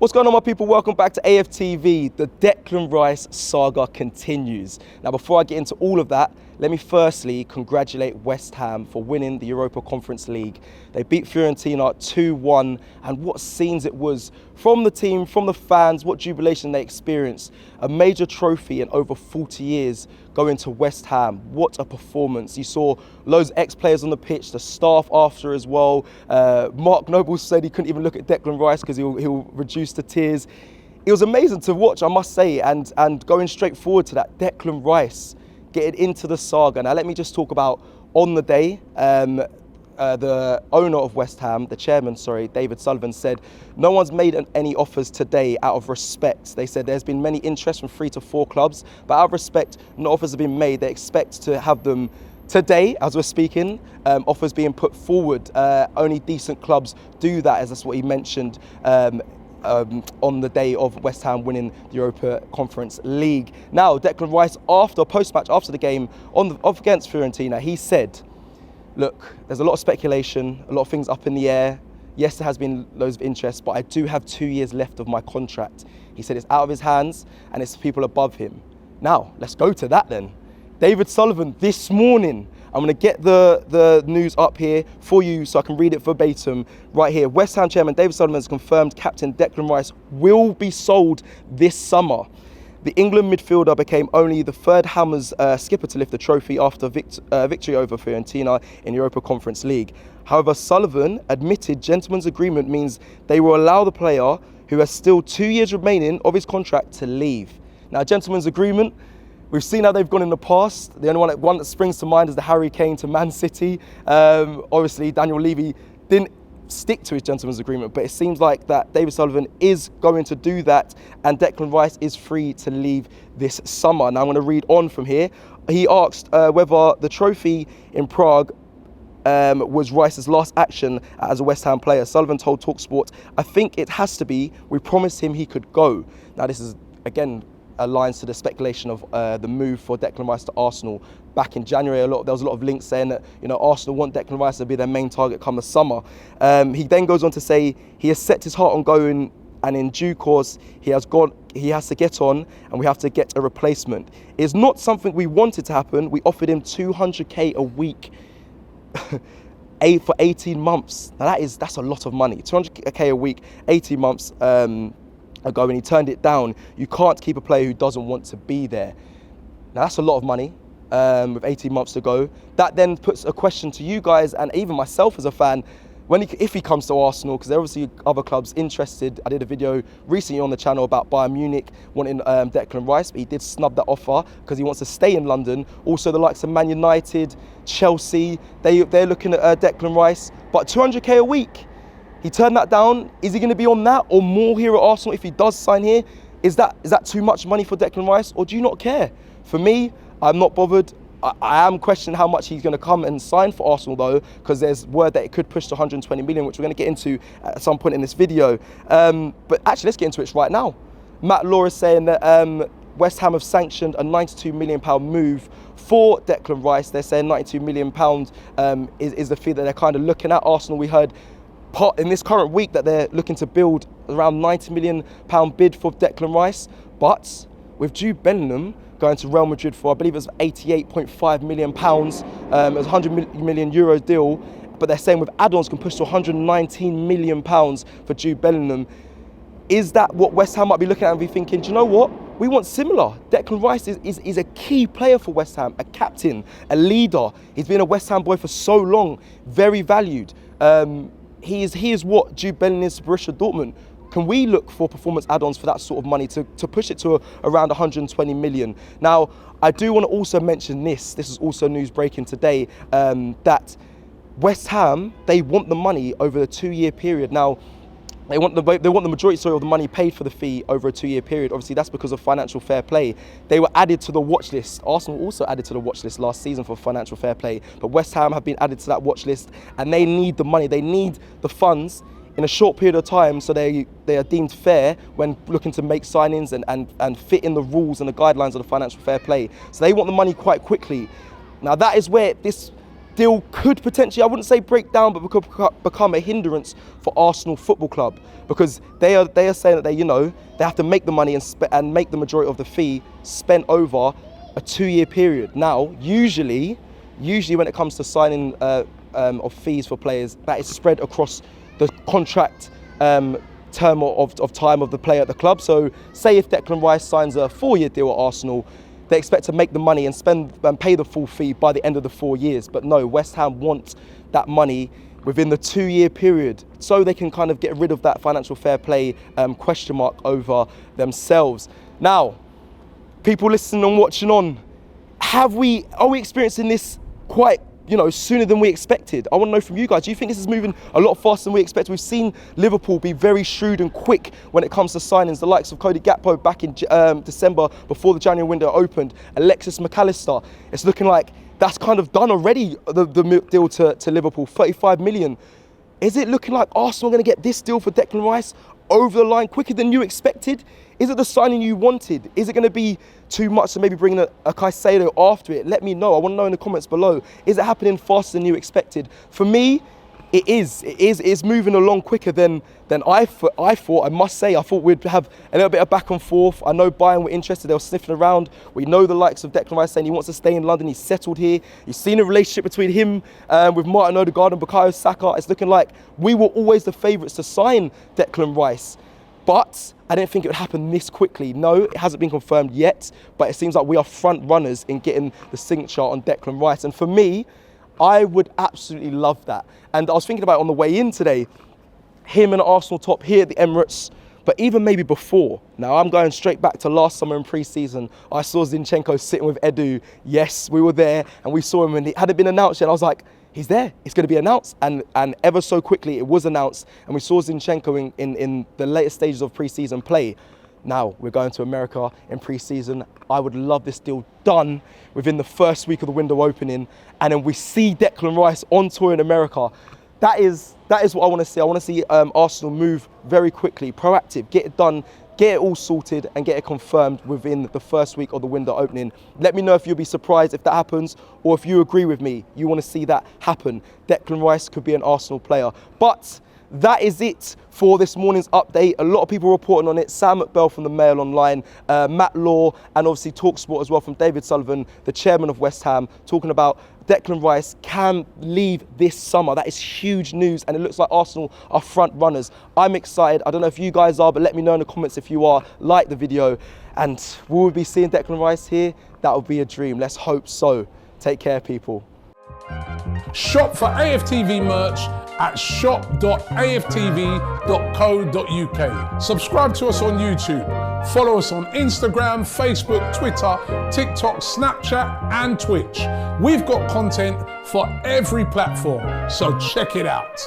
What's going on, my people? Welcome back to AFTV. The Declan Rice saga continues. Now, before I get into all of that, let me firstly congratulate West Ham for winning the Europa Conference League. They beat Fiorentina 2-1, and what scenes it was from the team, from the fans, what jubilation they experienced. A major trophy in over 40 years going to West Ham. What a performance. You saw loads of ex-players on the pitch, the staff after as well. Mark Noble said he couldn't even look at Declan Rice because he'll reduce to tears. It was amazing to watch, I must say, and going straight forward to that, Declan Rice getting into the saga. Now, let me just talk about on the day, the owner of West Ham, the chairman, sorry, David Sullivan, said no one's made any offers today out of respect. They said there's been many interest from 3 to 4 clubs, but out of respect, no offers have been made. They expect to have them today, as we're speaking, offers being put forward. Only decent clubs do that, as that's what he mentioned on the day of West Ham winning the Europa Conference League. Now, Declan Rice, post-match, after the game against Fiorentina, he said, look, there's a lot of speculation, a lot of things up in the air. Yes, there has been loads of interest, but I do have 2 years left of my contract. He said it's out of his hands and it's people above him. Now, let's go to that then. David Sullivan, this morning, I'm going to get the news up here for you so I can read it verbatim right here. West Ham chairman David Sullivan has confirmed captain Declan Rice will be sold this summer. The England midfielder became only the third Hammers skipper to lift the trophy after victory over Fiorentina in Europa Conference League. However, Sullivan admitted gentleman's agreement means they will allow the player, who has still 2 years remaining of his contract, to leave. Now, gentleman's agreement, we've seen how they've gone in the past. The only one that springs to mind is the Harry Kane to Man City. Obviously, Daniel Levy didn't stick to his gentleman's agreement, but it seems like that David Sullivan is going to do that, and Declan Rice is free to leave this summer. Now, I'm going to read on from here. He asked whether the trophy in Prague was Rice's last action as a West Ham player. Sullivan told TalkSport, "I think it has to be. We promised him he could go." Now, this is, again, aligns to the speculation of the move for Declan Rice to Arsenal back in January. There was a lot of links saying that, you know, Arsenal want Declan Rice to be their main target come the summer. He then goes on to say he has set his heart on going, and in due course he has to get on, and we have to get a replacement. It's not something we wanted to happen. We offered him 200k a week for 18 months. Now that's a lot of money. 200k a week, 18 months ago, and he turned it down. You can't keep a player who doesn't want to be there. Now, that's a lot of money with 18 months to go. That then puts a question to you guys, and even myself as a fan, if he comes to Arsenal, because there are obviously other clubs interested. I did a video recently on the channel about Bayern Munich wanting Declan Rice, but he did snub that offer because he wants to stay in London. Also, the likes of Man United, Chelsea, they're looking at Declan Rice, but 200k a week. He turned that down. Is he going to be on that or more here at Arsenal if he does sign here? Is that too much money for Declan Rice, or do you not care? For me, I'm not bothered. I am questioning how much he's going to come and sign for Arsenal, though, because there's word that it could push to 120 million, which we're going to get into at some point in this video. But actually, let's get into it right now. Matt Law is saying that West Ham have sanctioned a £92 million move for Declan Rice. They're saying £92 million is the fee that they're kind of looking at. Arsenal, we heard in this current week that they're looking to build around £90 million bid for Declan Rice, but with Jude Bellingham going to Real Madrid for, I believe it was £88.5 million, it was a €100 million deal, but they're saying with add-ons can push to £119 million for Jude Bellingham. Is that what West Ham might be looking at and be thinking, do you know what? We want similar. Declan Rice is a key player for West Ham, a captain, a leader. He's been a West Ham boy for so long, very valued. He is what Jude Bellingham is to Borussia Dortmund. Can we look for performance add-ons for that sort of money to push it to around 120 million? Now, I do want to also mention this. This is also news breaking today, that West Ham, they want the money over a 2-year period. Now, they want the majority of the money paid for the fee over a 2-year period. Obviously, that's because of financial fair play. They were added to the watch list. Arsenal also added to the watch list last season for financial fair play. But West Ham have been added to that watch list, and they need the money. They need the funds in a short period of time, so they are deemed fair when looking to make signings and fit in the rules and the guidelines of the financial fair play. So they want the money quite quickly. Now, that is where this deal could potentially, I wouldn't say break down, but could become a hindrance for Arsenal Football Club, because they are saying that they have to make the money and make the majority of the fee spent over a 2-year period. Now, usually when it comes to signing of fees for players, that is spread across the contract term of time of the player at the club. So say if Declan Rice signs a 4-year deal at Arsenal, they expect to make the money and pay the full fee by the end of the 4 years. But no, West Ham want that money within the 2-year period, so they can kind of get rid of that financial fair play question mark over themselves. Now, people listening and watching on, are we experiencing this quite sooner than we expected? I want to know from you guys, do you think this is moving a lot faster than we expected? We've seen Liverpool be very shrewd and quick when it comes to signings, the likes of Cody Gakpo back in December before the January window opened, Alexis McAllister. It's looking like that's kind of done already, the deal to Liverpool, 35 million. Is it looking like Arsenal are going to get this deal for Declan Rice over the line quicker than you expected? Is it the signing you wanted? Is it going to be too much to maybe bring a Caicedo after it? Let me know. I want to know in the comments below. Is it happening faster than you expected? For me, it is. It's moving along quicker than I thought. I must say, I thought we'd have a little bit of back and forth. I know Bayern were interested. They were sniffing around. We know the likes of Declan Rice saying he wants to stay in London. He's settled here. You've seen a relationship between him with Martin Odegaard and Bukayo Saka. It's looking like we were always the favourites to sign Declan Rice. But I didn't think it would happen this quickly. No, it hasn't been confirmed yet, but it seems like we are front runners in getting the signature on Declan Rice. And for me, I would absolutely love that. And I was thinking about it on the way in today, him and Arsenal top here at the Emirates, but even maybe before. Now, I'm going straight back to last summer in pre-season. I saw Zinchenko sitting with Edu. Yes, we were there, and we saw him, and it hadn't been announced yet. I was like, he's there, it's going to be announced. And ever so quickly, it was announced, and we saw Zinchenko in the later stages of pre-season play. Now, we're going to America in pre-season. I would love this deal done within the first week of the window opening, and then we see Declan Rice on tour in America. That is what I want to see. I want to see Arsenal move very quickly, proactive, get it done, get it all sorted and get it confirmed within the first week of the window opening. Let me know if you'll be surprised if that happens, or if you agree with me, you want to see that happen. Declan Rice could be an Arsenal player. But that is it for this morning's update. A lot of people reporting on it. Sam McBell from the Mail Online, Matt Law, and obviously TalkSport as well from David Sullivan, the chairman of West Ham, talking about Declan Rice can leave this summer. That is huge news, and it looks like Arsenal are front runners. I'm excited. I don't know if you guys are, but let me know in the comments if you are. Like the video, and will we be seeing Declan Rice here? That would be a dream. Let's hope so. Take care, people. Shop for AFTV merch at shop.aftv.co.uk. Subscribe to us on YouTube. Follow us on Instagram, Facebook, Twitter, TikTok, Snapchat and Twitch. We've got content for every platform, so check it out.